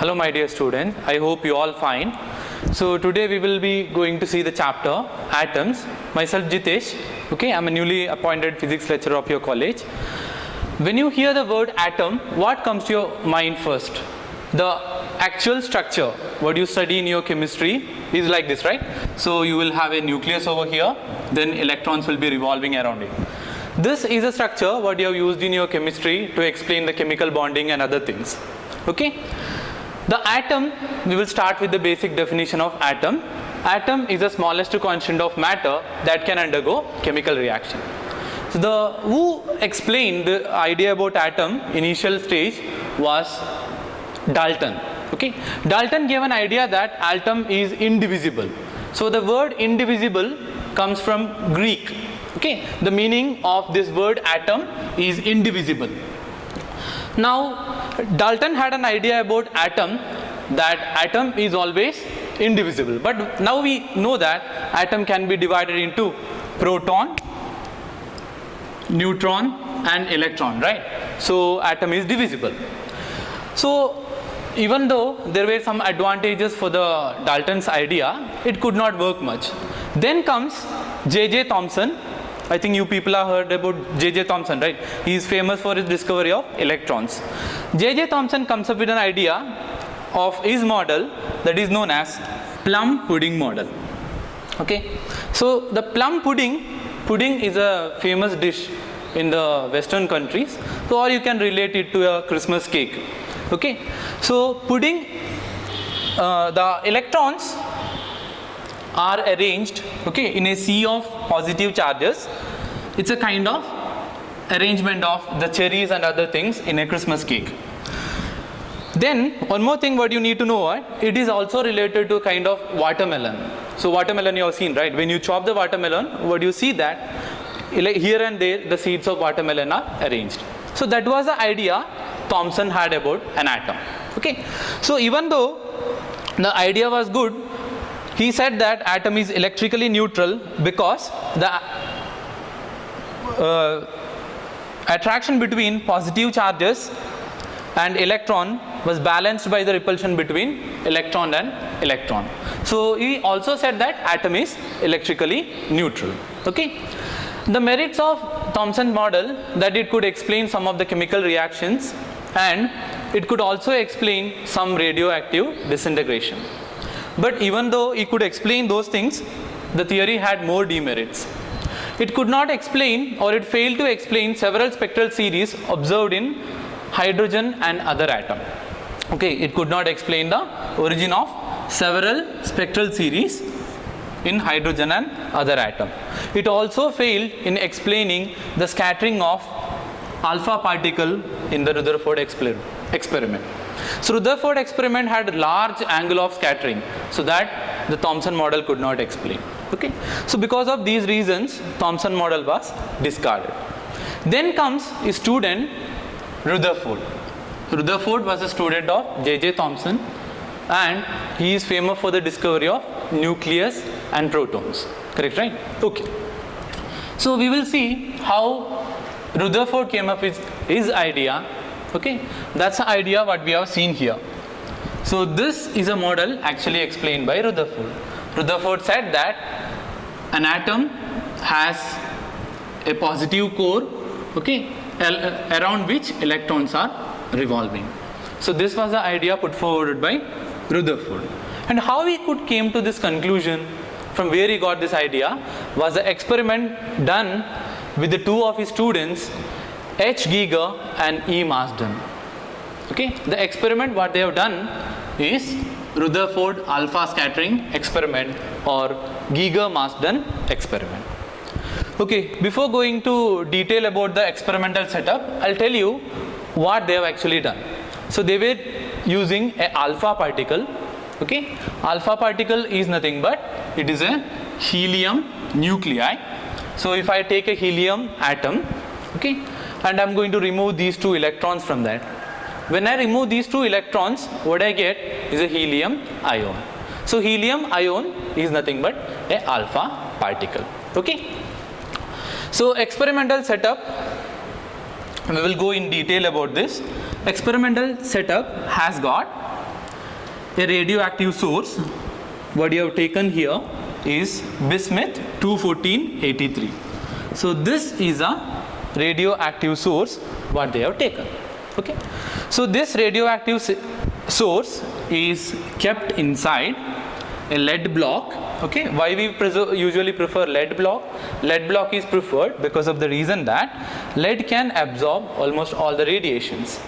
Hello my dear student, I hope you all fine. So today we will be going to see the chapter atoms. Myself Jithesh, okay, I'm a newly appointed physics lecturer of your college. When you hear the word atom, what comes to your mind first? The actual structure, what you study in your chemistry is like this, right? So you will have a nucleus over here, then electrons will be revolving around it. This is a structure what you have used in your chemistry to explain the chemical bonding and other things, okay? The atom, we will start with the basic definition of atom. Atom is the smallest constant of matter that can undergo chemical reaction. So who explained the idea about atom initial stage was Dalton. Okay, Dalton gave an idea that atom is indivisible. So the word indivisible comes from Greek. Okay, the meaning of this word atom is indivisible. Now Dalton had an idea about atom, that atom is always indivisible, but now we know that atom can be divided into proton, neutron and electron, right? So atom is divisible. So even though there were some advantages for the Dalton's idea, it could not work much. Then comes J.J. Thomson. I think you people have heard about J.J. Thomson, right? He is famous for his discovery of electrons. J.J. Thomson comes up with an idea of his model that is known as plum pudding model. Okay, so the plum pudding is a famous dish in the Western countries. So or you can relate it to a Christmas cake. Okay, so pudding, the electrons are arranged, okay, in a sea of positive charges. It's a kind of arrangement of the cherries and other things in a Christmas cake. Then one more thing what you need to know, it is also related to kind of watermelon. So watermelon you have seen, right? When you chop the watermelon, what you see that here and there the seeds of watermelon are arranged. So that was the idea Thomson had about an atom. Okay, so even though the idea was good, he said that atom is electrically neutral because the attraction between positive charges and electron was balanced by the repulsion between electron and electron. So he also said that atom is electrically neutral. Okay, the merits of Thompson model, that it could explain some of the chemical reactions and it could also explain some radioactive disintegration. But even though it could explain those things, the theory had more demerits. It could not explain, or it failed to explain, several spectral series observed in hydrogen and other atom. Okay, it could not explain the origin of several spectral series in hydrogen and other atom. It also failed in explaining the scattering of alpha particle in the Rutherford experiment. So Rutherford experiment had large angle of scattering, so that the Thompson model could not explain. Okay, so because of these reasons, Thompson model was discarded. Then comes a student, Rutherford. Rutherford was a student of J.J. Thomson, and he is famous for the discovery of nucleus and protons. Correct, right? Okay. So we will see how Rutherford came up with his idea. Okay, that's the idea what we have seen here. So this is a model actually explained by Rutherford. Rutherford said that an atom has a positive core, okay, around which electrons are revolving. So this was the idea put forward by Rutherford. And how he could came to this conclusion, from where he got this idea, was the experiment done with the two of his students, H. Giger and E. Marsden. Okay, the experiment what they have done is Rutherford alpha scattering experiment or Giger-Marsden experiment. Okay, before going to detail about the experimental setup, I'll tell you what they have actually done. So they were using an alpha particle. Okay, alpha particle is nothing but it is a helium nuclei. So if I take a helium atom, okay, and I'm going to remove these two electrons from that. When I remove these two electrons, what I get is a helium ion. So helium ion is nothing but a alpha particle. Okay. So experimental setup, we will go in detail about this. Experimental setup has got a radioactive source. What you have taken here is bismuth 21483. So this is a radioactive source what they have taken. Okay. So this radioactive source is kept inside a lead block. Okay. Why we usually prefer lead block? Lead block is preferred because of the reason that lead can absorb almost all the radiations.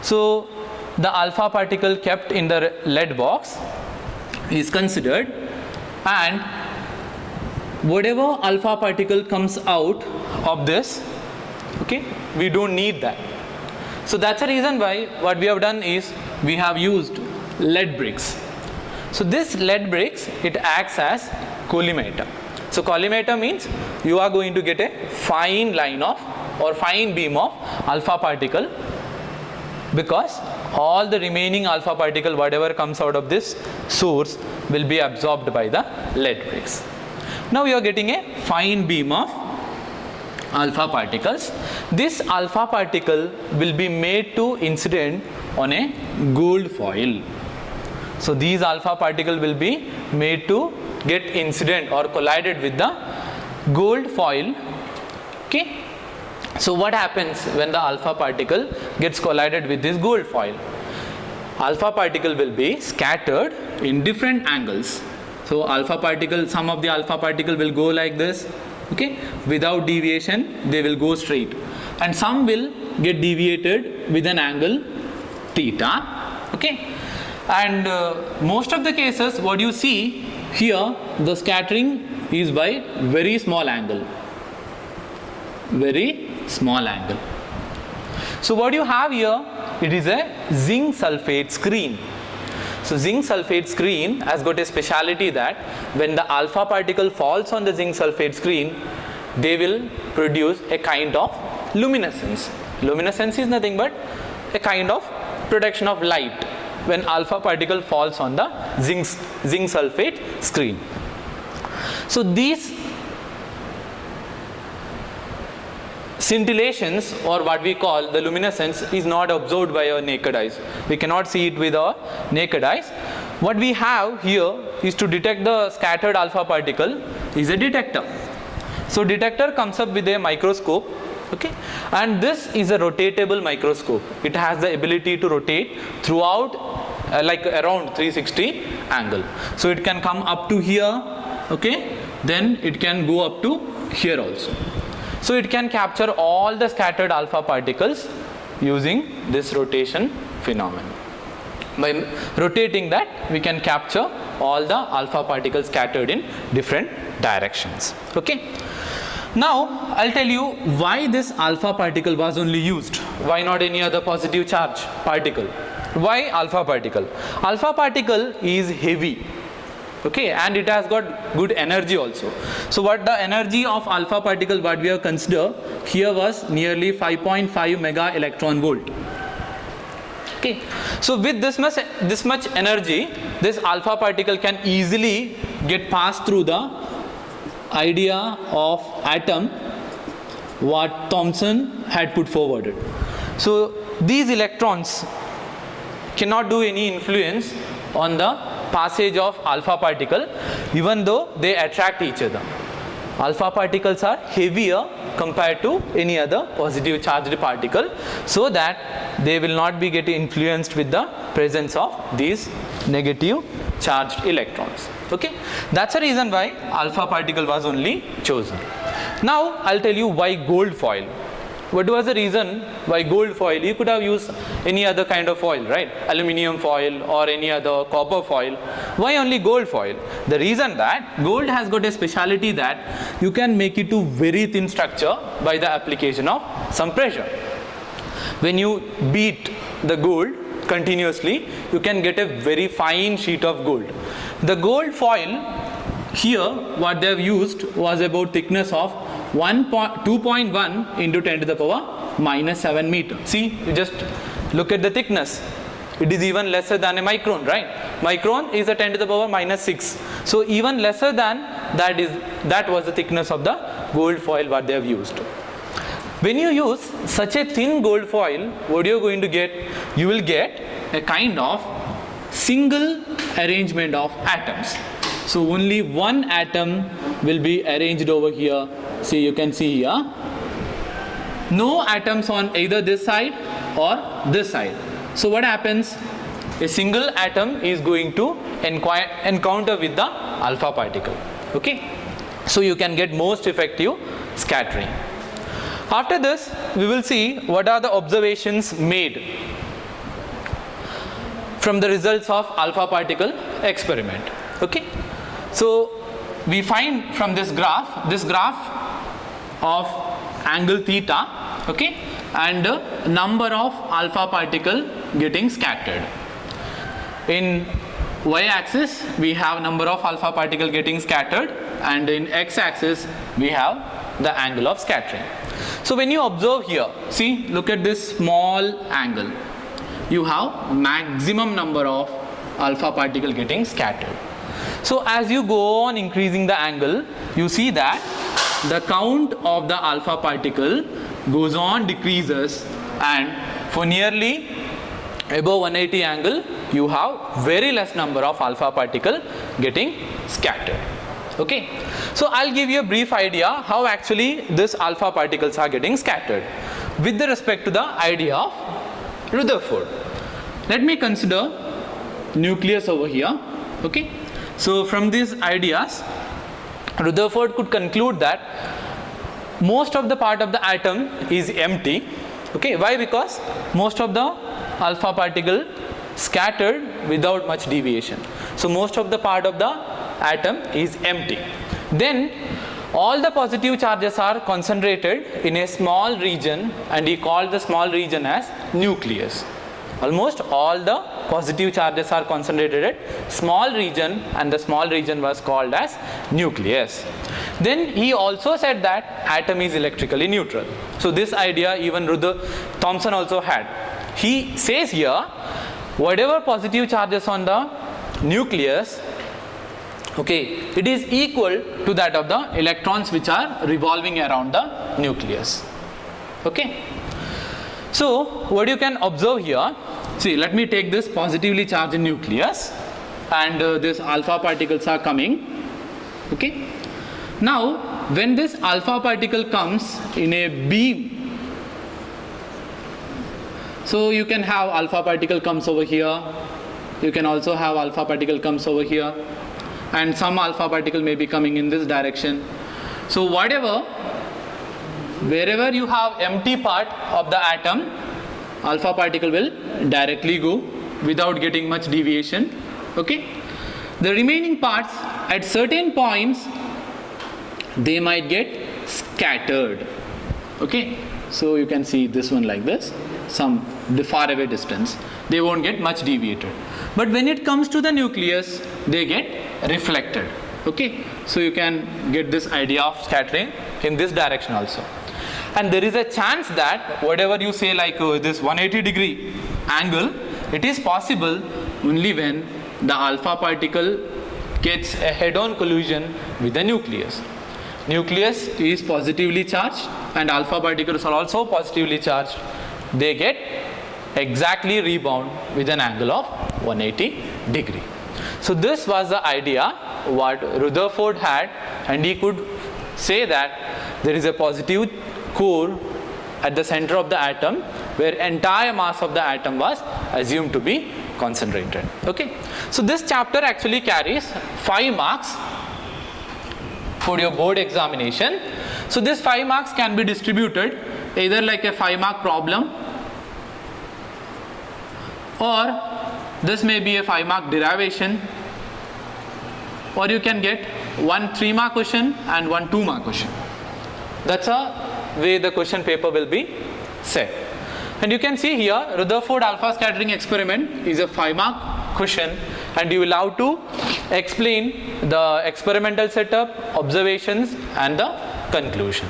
So the alpha particle kept in the lead box is considered, and whatever alpha particle comes out of this, okay, we don't need that. So that's the reason why what we have done is we have used lead bricks. So this lead bricks, it acts as collimator. So collimator means you are going to get a fine line of or fine beam of alpha particle, because all the remaining alpha particle whatever comes out of this source will be absorbed by the lead bricks. Now you are getting a fine beam of alpha particles. This alpha particle will be made to incident on a gold foil. So these alpha particle will be made to get incident or collided with the gold foil. Okay. So what happens when the alpha particle gets collided with this gold foil? Alpha particle will be scattered in different angles. So alpha particle, some of the alpha particle will go like this, okay, without deviation they will go straight, and some will get deviated with an angle theta, okay. And most of the cases what you see here, the scattering is by very small angle, very small angle. So what you have here, it is a zinc sulfate screen. So zinc sulfate screen has got a speciality that when the alpha particle falls on the zinc sulfate screen, they will produce a kind of luminescence. Luminescence is nothing but a kind of production of light when alpha particle falls on the zinc sulfate screen. So these scintillations, or what we call the luminescence, is not observed by our naked eyes. We cannot see it with our naked eyes. What we have here is to detect the scattered alpha particle is a detector. So detector comes up with a microscope, okay, and this is a rotatable microscope. It has the ability to rotate throughout like around 360 angle. So it can come up to here, okay, then it can go up to here also. So it can capture all the scattered alpha particles using this rotation phenomenon. By rotating that, we can capture all the alpha particles scattered in different directions. Okay. Now I'll tell you why this alpha particle was only used. Why not any other positive charge particle? Why alpha particle? Alpha particle is heavy. Okay, and it has got good energy also. So what the energy of alpha particle what we have considered here was nearly 5.5 mega electron volt. Okay, so with this much energy, this alpha particle can easily get passed through the idea of atom what Thompson had put forwarded. So these electrons cannot do any influence on the passage of alpha particle, even though they attract each other. Alpha particles are heavier compared to any other positive charged particle, so that they will not be getting influenced with the presence of these negative charged electrons. Okay, that's the reason why alpha particle was only chosen. Now I'll tell you why gold foil. What was the reason why gold foil? You could have used any other kind of foil, right? Aluminium foil or any other copper foil. Why only gold foil? The reason that gold has got a speciality that you can make it to very thin structure by the application of some pressure. When you beat the gold continuously, you can get a very fine sheet of gold. The gold foil here, what they have used was about thickness of 2.1 into 10 to the power minus 7 meter. See, you just look at the thickness. It is even lesser than a micron, right? Micron is a 10 to the power minus 6. So even lesser than that was the thickness of the gold foil what they have used. When you use such a thin gold foil, what you are going to get? You will get a kind of single arrangement of atoms. So only one atom will be arranged over here. See, you can see here, no atoms on either this side or this side. So what happens? A single atom is going to encounter with the alpha particle. Okay, so you can get most effective scattering. After this, we will see what are the observations made from the results of alpha particle experiment. Okay, so we find from this graph of angle theta, okay, and number of alpha particle getting scattered. In y-axis we have number of alpha particle getting scattered, and in x-axis we have the angle of scattering. So when you observe here, see, look at this small angle, you have maximum number of alpha particle getting scattered. So as you go on increasing the angle, you see that the count of the alpha particle goes on decreases, and for nearly above 180 angle you have very less number of alpha particle getting scattered. Okay, so I'll give you a brief idea how actually this alpha particles are getting scattered with the respect to the idea of Rutherford. Let me consider nucleus over here. Okay, so from these ideas Rutherford could conclude that most of the part of the atom is empty. Okay, why? Because most of the alpha particle scattered without much deviation. So most of the part of the atom is empty. Then all the positive charges are concentrated in a small region, and he called the small region as nucleus. Almost all the positive charges are concentrated at small region, and the small region was called as nucleus. Then he also said that atom is electrically neutral. So this idea even Thompson also had. He says here, whatever positive charges on the nucleus, okay, it is equal to that of the electrons which are revolving around the nucleus. Okay, so what you can observe here, see, let me take this positively charged nucleus, and this alpha particles are coming. Okay, now when this alpha particle comes in a beam, so you can have alpha particle comes over here, you can also have alpha particle comes over here, and some alpha particle may be coming in this direction. So wherever you have empty part of the atom, alpha particle will directly go without getting much deviation. Okay, the remaining parts at certain points they might get scattered. Okay, so you can see this one like this, some far away distance, they won't get much deviated. But when it comes to the nucleus, they get reflected. Okay, so you can get this idea of scattering in this direction also. And there is a chance that whatever you say, like this 180 degree angle, it is possible only when the alpha particle gets a head-on collision with the nucleus. Nucleus is positively charged and alpha particles are also positively charged. They get exactly rebound with an angle of 180 degree. So this was the idea what Rutherford had, and he could say that there is a positive core at the center of the atom where entire mass of the atom was assumed to be concentrated. Okay, so this chapter actually carries 5 marks for your board examination. So this 5 marks can be distributed either like a 5 mark problem, or this may be a 5 mark derivation, or you can get 1 3 mark question and 1 2 mark question. That's a way the question paper will be set. And you can see here Rutherford alpha scattering experiment is a 5 mark question, and you will have to explain the experimental setup, observations and the conclusion.